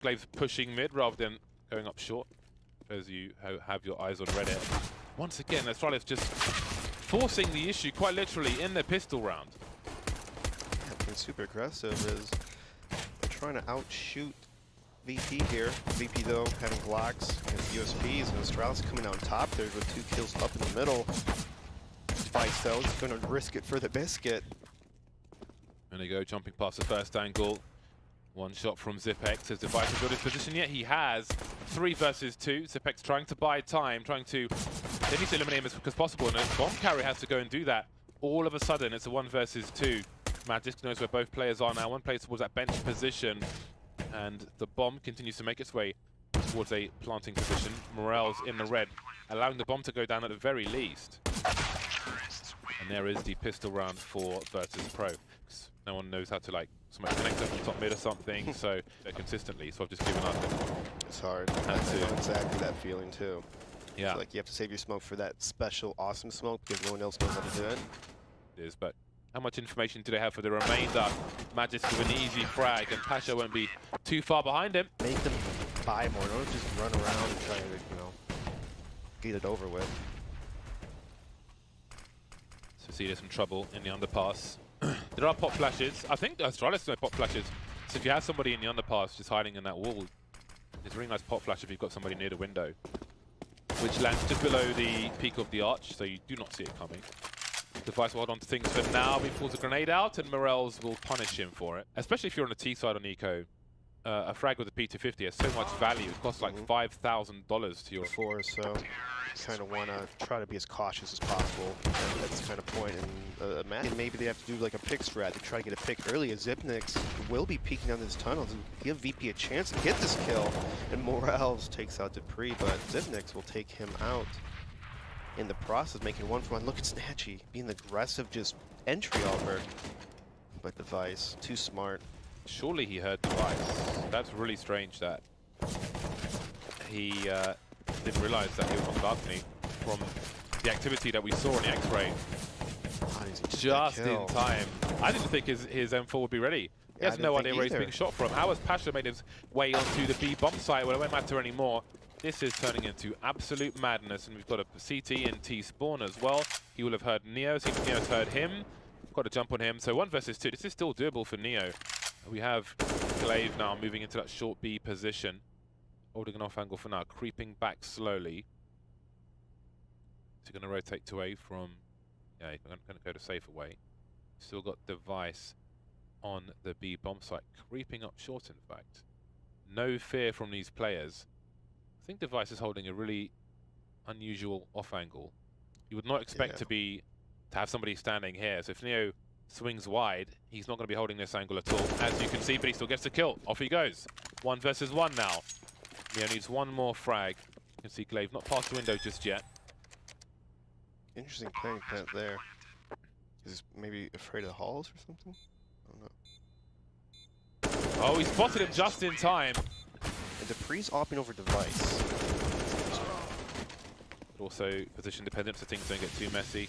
Glave's pushing mid rather than going up short. Shows you have your eyes on Reddit. Once again, Astralis just forcing the issue quite literally in the pistol round. Yeah, being super aggressive is trying to outshoot VP here. VP though having Glocks and USPs, and Astralis coming out on top there with 2 kills up in the middle. Vice though is going to risk it for the biscuit. And they go jumping past the first angle. One shot from Zipex as Device has got his position yet. He has 3 versus 2. Zipex trying to buy time, they need to eliminate him as quick as possible, and a bomb carrier has to go and do that. All of a sudden, it's a 1 versus 2. Magic knows where both players are now. One plays towards that bench position, and the bomb continues to make its way towards a planting position. Morel's in the red, allowing the bomb to go down at the very least. And there is the pistol round for Virtus.Pro. No one knows how to somebody connect up from top mid or something, so consistently. So I've just given up. It's hard. I know exactly that feeling too. Yeah. Like you have to save your smoke for that special awesome smoke because no one else knows how to do it. It is, but how much information do they have for the remainder? Magis with an easy frag, and Pasha won't be too far behind him. Make them buy more. Don't just run around and try to, get it over with. So see, there's some trouble in the underpass. There are pop flashes. I think Astralis no pop flashes. So if you have somebody in the underpass just hiding in that wall, it's a really nice pop flash if you've got somebody near the window, which lands just below the peak of the arch, so you do not see it coming. Device will hold on to things for now. He pulls a grenade out, and Morels will punish him for it. Especially if you're on the T side on Eco. A frag with a P250 has so much value. It costs like $5,000 to your four, so kind of want to try to be as cautious as possible. That's kind of point in a match. Maybe they have to do like a pick strat to try to get a pick early, as Zipnix will be peeking down this tunnel to give VP a chance to get this kill. And Morels takes out Dupree, but Zipnix will take him out in the process, making 1-for-1. Look at Snatchy being the aggressive just entry offer. But Device, too smart. Surely he heard Device. That's really strange that he didn't realize that he was on balcony from the activity that we saw in the X-ray. Just in time. I didn't think his M4 would be ready. He has no idea where he's being shot from. How has Pasha made his way onto the B bomb site? Well, it won't matter anymore. This is turning into absolute madness, and we've got a CT and T spawn as well. He will have heard Neo. Seems Neo's heard him. Got to jump on him. So 1 versus 2. This is still doable for Neo. We have Glaive now moving into that short B position. Holding an off angle for now, creeping back slowly. He's going to rotate to A from... Yeah, he's going to go to safe away. Still got Device on the B bomb site, creeping up short in fact. No fear from these players. I think Device is holding a really unusual off angle. You would not expect to have somebody standing here. So if Neo swings wide, he's not going to be holding this angle at all, as you can see, but he still gets the kill. Off he goes. 1 versus 1 now. Neo needs 1 more frag. You can see Glaive not past the window just yet. Interesting playing plant there. Is maybe afraid of halls or something? I don't know. Oh, he spotted him just in time. And Dupree's opting over Device. But also position dependent, so things don't get too messy.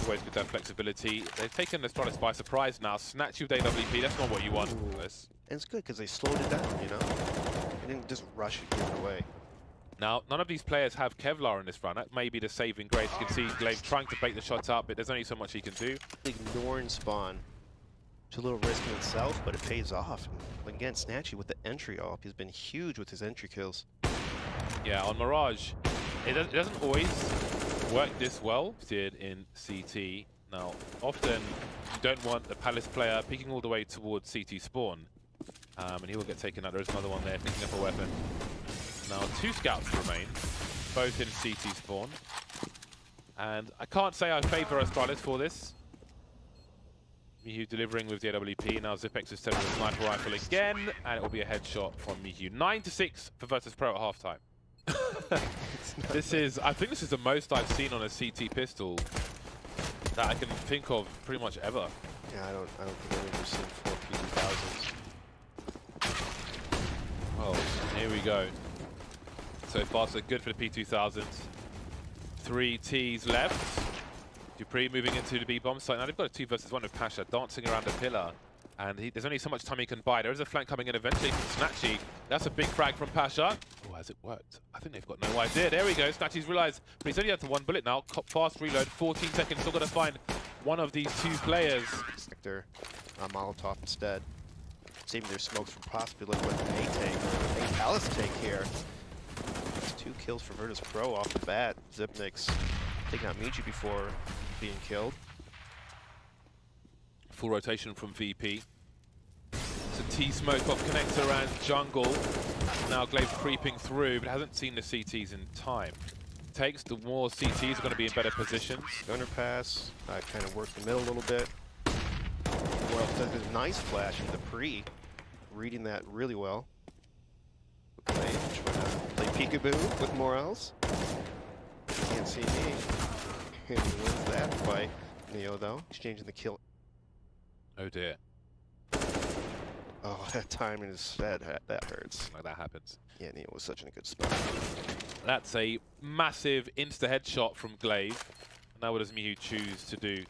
Always good to have flexibility. They've taken Astralis by surprise now. Snatch you with AWP, that's not what you want. And it's good because they slowed it down, They didn't just rush it, give it away. Now, none of these players have Kevlar in this run. That may be the saving grace. You can see Glaive trying to bait the shot up, but there's only so much he can do. Ignoring spawn. It's a little risky in itself, but it pays off. And again, Snatchy with the entry off. He's been huge with his entry kills. Yeah, on Mirage, it doesn't always work this well. Did in CT. Now, often you don't want the Palace player peeking all the way towards CT spawn. And he will get taken out. There is another one there picking up a weapon. Now 2 scouts remain, both in CT spawn. And I can't say I favour Astralis for this. Mihu delivering with the AWP. Now Zipex is sending a sniper rifle again, and it will be a headshot from Mihu. 9-6 for Virtus.Pro at halftime. I think this is the most I've seen on a CT pistol that I can think of pretty much ever. Yeah, I don't think I've ever seen 4 P2000s. Well, here we go. So far, so good for the P2000s. 3 Ts left. Dupree moving into the B bomb site. Now they've got a 2 versus 1 with Pasha dancing around the pillar. And there's only so much time he can buy. There is a flank coming in eventually from Snatchy. That's a big frag from Pasha. Oh, has it worked? I think they've got no idea. There we go. Snatchy's realized, but he's only had to one bullet now. Fast reload, 14 seconds. Still got to find one of these two players. Sector, Molotov instead. Saving their smokes from possibly like what an A take or a Palace take here. That's 2 kills for Virtus.Pro off the bat. Zipnik's taking out Miji before being killed. Full rotation from VP. It's a T-smoke off connector and jungle. Now Glaive's creeping through, but hasn't seen the CTs in time. Takes the more CTs are going to be in better positions. Gunner pass, kind of worked the middle a little bit. Well, does a nice flash into pre, reading that really well. Glaive trying to play peekaboo with Morels. Can't see me. And he wins that by Neo though, exchanging the kill. Oh dear. Oh, that timing is that hurts. Like that happens. Yeah, Neo was such in a good spot. That's a massive insta-headshot from Glaive. Now what does Mihu choose to do?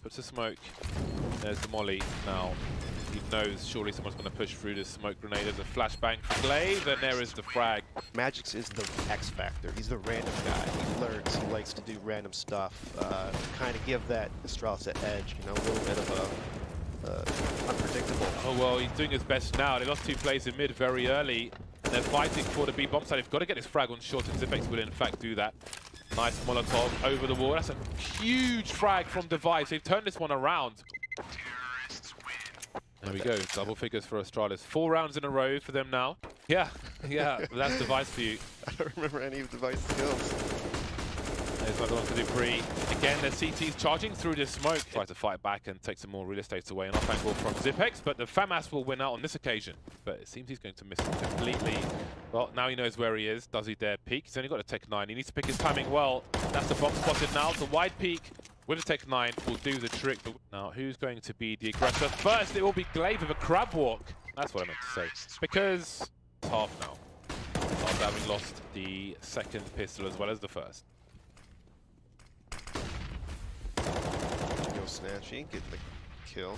Puts a smoke. There's the molly. Now he knows surely someone's going to push through this smoke grenade. There's a flashbang for Glaive, and there is the frag. Magix is the X factor. He's the random guy. He learns. He likes to do random stuff. Kind of give that Astralis an edge. You know, a little bit of a unpredictable. Oh well, he's doing his best now. They lost 2 plays in mid very early. They're fighting for the B bomb side. They've got to get this frag on short, and Zipex will in fact do that. Nice Molotov over the wall. That's a huge frag from Device. They've turned this one around. There we go. Double figures for Astralis. 4 rounds in a row for them now. Yeah, yeah. That's Device for you. I don't remember any of Device skills. There's another one for Dupree. Again, the CT's charging through this smoke. Tries to fight back and take some more real estate away. An off angle from Zipex, but the FAMAS will win out on this occasion. But it seems he's going to miss it completely. Well, now he knows where he is. Does he dare peek? He's only got a Tech 9. He needs to pick his timing well. That's the bomb spotted now. The wide peek with a Tech 9 will do the trick. Now, who's going to be the aggressor? First, it will be Glaive with a crab walk. That's what I meant to say. Because it's half now. After having lost the second pistol as well as the first. Snatchy getting the kill.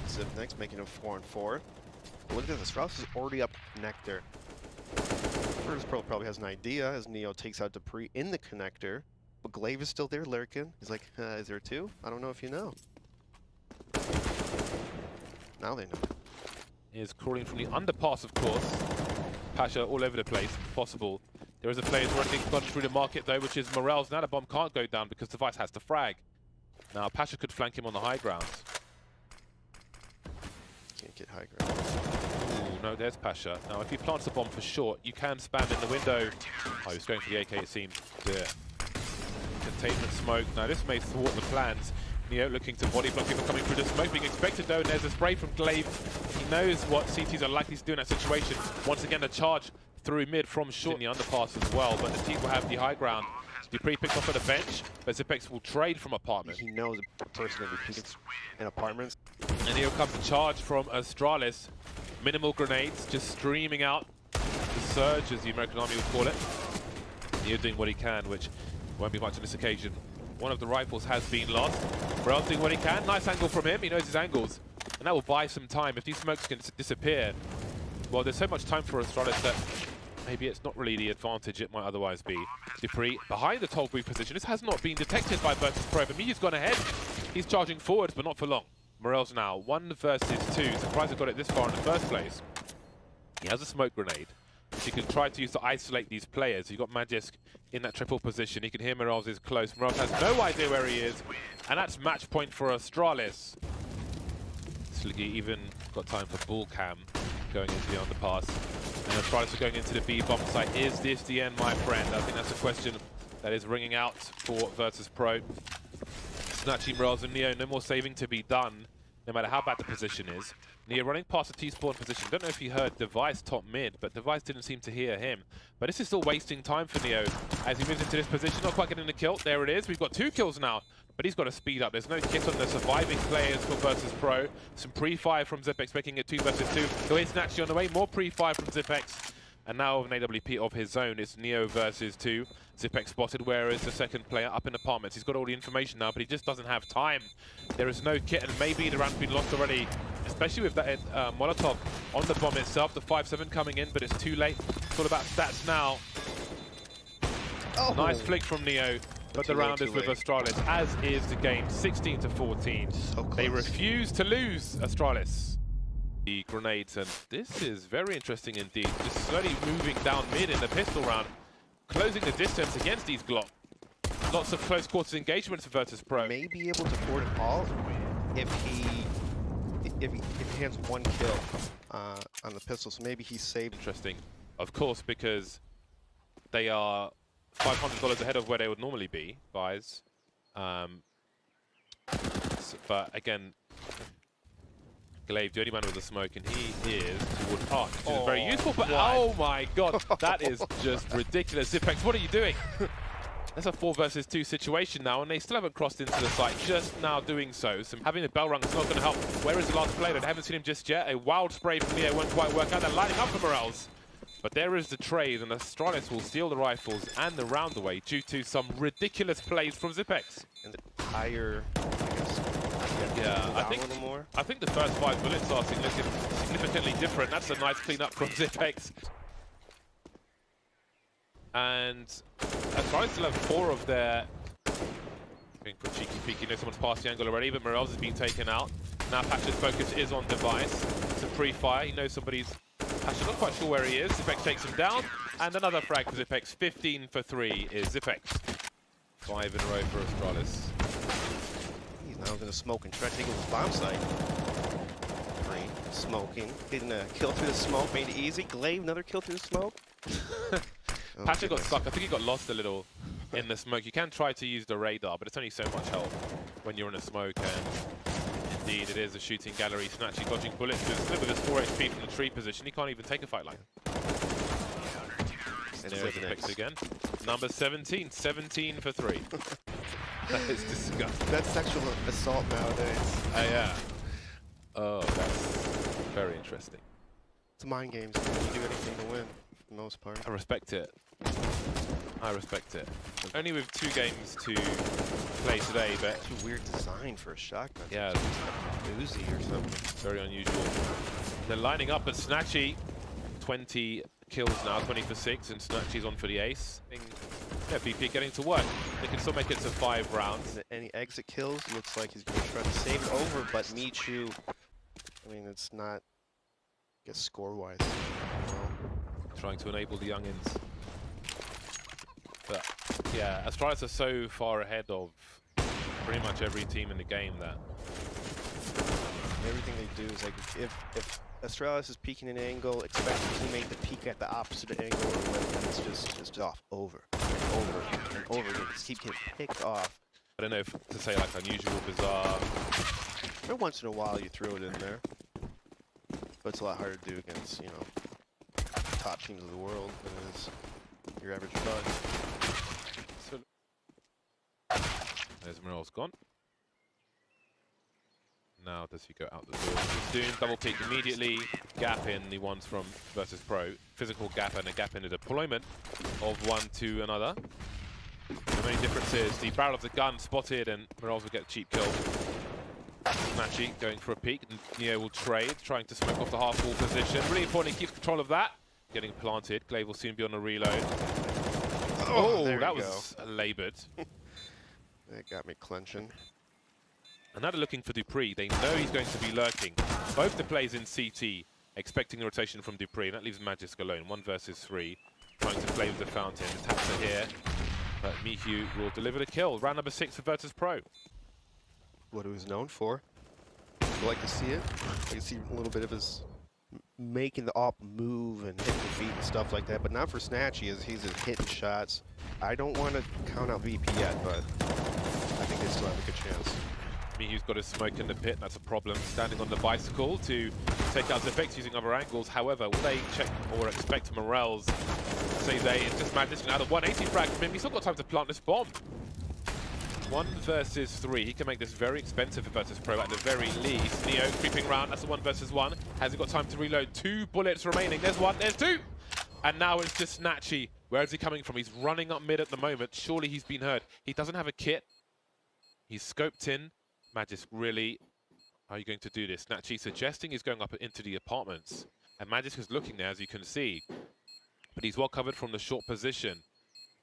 Zipnik's making him 4-4. Look at this. Astralis is already up connector. Virtus.Pro probably has an idea as Neo takes out Dupree in the connector. But Glaive is still there lurking. He's like, is there 2? I don't know if you know. Now they know. He is crawling from the underpass, of course. Pasha all over the place, if possible. There is a player who's already gone through the market though, which is Morels. Now the bomb can't go down because Device has to frag. Now, Pasha could flank him on the high ground. Can't get high ground. Ooh, no, there's Pasha. Now, if he plants the bomb for short, you can spam in the window. Oh, he's going for the AK, it seemed. Yeah. Containment smoke. Now, this may thwart the plans. Neo looking to body block people coming through the smoke. Being expected, though, and there's a spray from Glaive. He knows what CTs are likely to do in that situation. Once again, a charge through mid from short in the underpass as well, but the team will have the high ground. Dupree picks off at the bench, but Zipex will trade from apartment. He knows a person will be picking in apartments. And here comes the charge from Astralis. Minimal grenades just streaming out. The surge, as the American Army would call it. Neo doing what he can, which won't be much on this occasion. One of the rifles has been lost. Morels doing what he can. Nice angle from him. He knows his angles. And that will buy some time. If these smokes can disappear, well, there's so much time for Astralis that maybe it's not really the advantage it might otherwise be. Dupree behind the toll booth position. This has not been detected by Virtus.Pro, but Miju's gone ahead. He's charging forwards, but not for long. Morels now, 1 versus 2. Surprised he got it this far in the first place. He has a smoke grenade, which he can try to use to isolate these players. You've got Magisk in that triple position. He can hear Morels is close. Morels has no idea where he is, and that's match point for Astralis. Sliggy even got time for ball cam going into the underpass. And Astralis are going into the B bomb site. Is this the end, my friend? I think that's a question that is ringing out for Virtus.Pro. Snatching Morels and Neo, no more saving to be done, no matter how bad the position is. Neo running past the T-spawn position. Don't know if he heard Device top mid, but Device didn't seem to hear him. But this is still wasting time for Neo as he moves into this position. Not quite getting the kill. There it is. We've got 2 kills now, but he's got to speed up. There's no kit on the surviving players for Virtus.Pro. Some pre-fire from Zipex, making it 2 versus 2. Go ahead, Snatchy on the way. More pre-fire from Zipex. And now with an AWP of his own, it's Neo versus 2. Zipex spotted, where is the second player up in apartments. He's got all the information now, but he just doesn't have time. There is no kit, and maybe the round's been lost already. It's especially with that Molotov on the bomb itself. The 5-7 coming in, but it's too late. It's all about stats now. Oh. Nice flick from Neo, but the round is with Astralis, as is the game, 16-14. So they refuse to lose, Astralis. The grenades, and this is very interesting indeed. Just slowly moving down mid in the pistol round, closing the distance against these Glock. Lots of close quarters engagements for Virtus.Pro. May be able to afford it all if he hands one kill on the pistol, so maybe he's saved. Interesting, of course, because they are $500 ahead of where they would normally be, buys. But again, Glaive, the only man with the smoke, and he is towards Arc, which is very useful. But oh my god, that is just ridiculous. Zipex, what are you doing? That's a 4 versus 2 situation now, and they still haven't crossed into the site, just now doing so. So having the bell rung is not going to help. Where is the last player? I haven't seen him just yet. A wild spray from Neo won't quite work out. They're lining up for Morales. But there is the trade, and Astralis will steal the rifles and the round away due to some ridiculous plays from Zipex. And the higher, I guess. Yeah, I think the first 5 bullets are significantly different. That's a nice clean-up from Zipex. And Astralis still have 4 of their... Going for cheeky peeky, you know someone's passed the angle already, but Morales has been taken out. Now Patch's focus is on device. It's a pre-fire, he knows somebody's... Actually, not quite sure where he is. Zipex takes him down, and another frag for Zipex. 15 for 3 is Zipex. 5 in a row for Astralis. He's now going to smoke and try to take his bomb site. 3, smoking, getting a kill through the smoke, made it easy. Glaive, another kill through the smoke. Patrick got stuck. I think he got lost a little in the smoke. You can try to use the radar, but it's only so much help when you're in a smoke. And indeed, it is a shooting gallery. Snatchy dodging bullets with his 4 HP from the tree position. He can't even take a fight line. And there's the picks again. Number 17, 17 for 3. That is disgusting. That's sexual assault nowadays. Yeah. Oh, that's very interesting. It's mind games. You can do anything to win, for the most part. I respect it. I respect it. Only with 2 games to play today, but... It's a weird design for a shotgun. Yeah. Uzi or something. Very unusual. They're lining up, but Snatchy, 20 kills now, 20 for 6, and Snatchy's on for the ace. Yeah, BP getting to work. They can still make it to 5 rounds. Any exit kills, looks like he's going to try to save it over, but Michu, I mean, it's not, I guess, score-wise. Trying to enable the youngins. But, yeah, Astralis are so far ahead of pretty much every team in the game that... Everything they do is like, if Astralis is peeking an angle, expect your teammate to peek at the opposite angle, and it's just off, over, and over, and over again. Just keep getting picked off. I don't know if to say like unusual, bizarre. Every once in a while you throw it in there. But it's a lot harder to do against, you know, top teams of the world than it is your average bug. So, there's Morales gone. Now does he go out the door? He's doing double peek immediately. Gap in the ones from Virtus.Pro. Physical gap and a gap in the deployment of one to another. The main difference is the barrel of the gun spotted and Morales will get a cheap kill. Snatchy going for a peek. Neo will trade, trying to smoke off the half-wall position. Really important he keeps control of that. Getting planted. Glaive will soon be on a reload. Oh, that was laboured. That got me clenching. And now they're looking for Dupree. They know he's going to be lurking. Both the plays in CT, expecting a rotation from Dupree. That leaves Magisk alone. 1 versus 3. Trying to play with the fountain. The taps are here. But Mihu will deliver the kill. Round number 6 for Virtus.Pro. What he was known for. I like to see it. I can see a little bit of his making the op move and hitting the feet and stuff like that. But not for Snatchy, as he's hitting shots. I don't want to count out VP yet, but I think they still have a good chance. Mihu's got his smoke in the pit, that's a problem. Standing on the bicycle to take out the effects using other angles. However, will they check or expect Morales? Say they, it's just Magisk now. The 180 frag from him, he's still got time to plant this bomb. 1 versus 3, he can make this very expensive for Virtus.Pro at the very least. Neo creeping around, that's a 1 versus 1. Has he got time to reload? 2 bullets remaining, there's 1, there's 2! And now it's just Snatchy. Where is he coming from? He's running up mid at the moment. Surely he's been hurt. He doesn't have a kit. He's scoped in. Magisk really How are you going to do this? Snatchy suggesting he's going up into the apartments. And Magisk is looking there, as you can see. But he's well covered from the short position.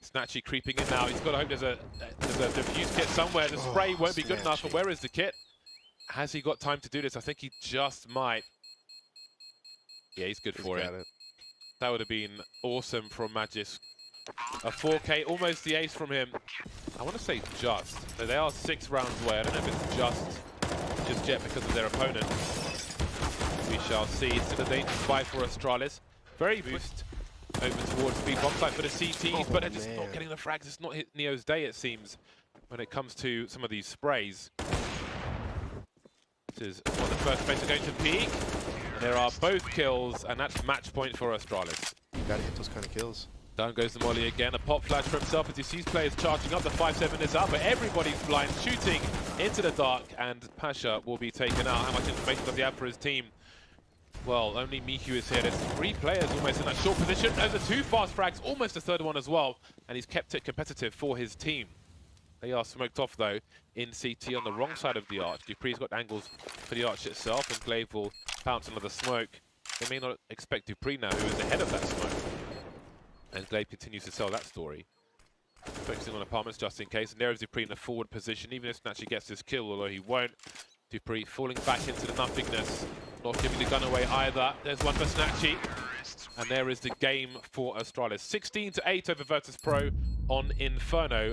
Snatchy creeping in now. He's got to hope there's a defuse kit somewhere. The spray won't be good enough. But where is the kit? Has he got time to do this? I think he just might. Yeah, he's good for it. That would have been awesome from Magisk. A 4K, almost the ace from him. I want to say just. So they are 6 rounds away. I don't know if it's just yet because of their opponent. We shall see. It's still a dangerous fight for Astralis. Very boost over towards B bomb site for the CTs, but they're just not getting the frags. It's not hit Neo's day, it seems, when it comes to some of these sprays. This is what the first plates are going to peak. There are both kills, and that's match point for Astralis. You gotta get those kind of kills. Down goes the molly again. A pop flash for himself as he sees players charging up. The 5-7 is out, but everybody's blind, shooting into the dark, and Pasha will be taken out. How much information does he have for his team? Well, only Miku is here. There's 3 players almost in that short position. There's the 2 fast frags, almost a 3rd one as well, and he's kept it competitive for his team. They are smoked off, though, in CT on the wrong side of the arch. Dupree's got angles for the arch itself, and Glaive will pounce another smoke. They may not expect Dupree now, who is ahead of that smoke. And Glaive continues to sell that story. Focusing on apartments just in case. And there is Dupree in a forward position, even if Snatchy gets this kill, although he won't. Dupree falling back into the nothingness. Not giving the gun away either. There's one for Snatchy. And there is the game for Astralis. 16-8 over Virtus.Pro on Inferno.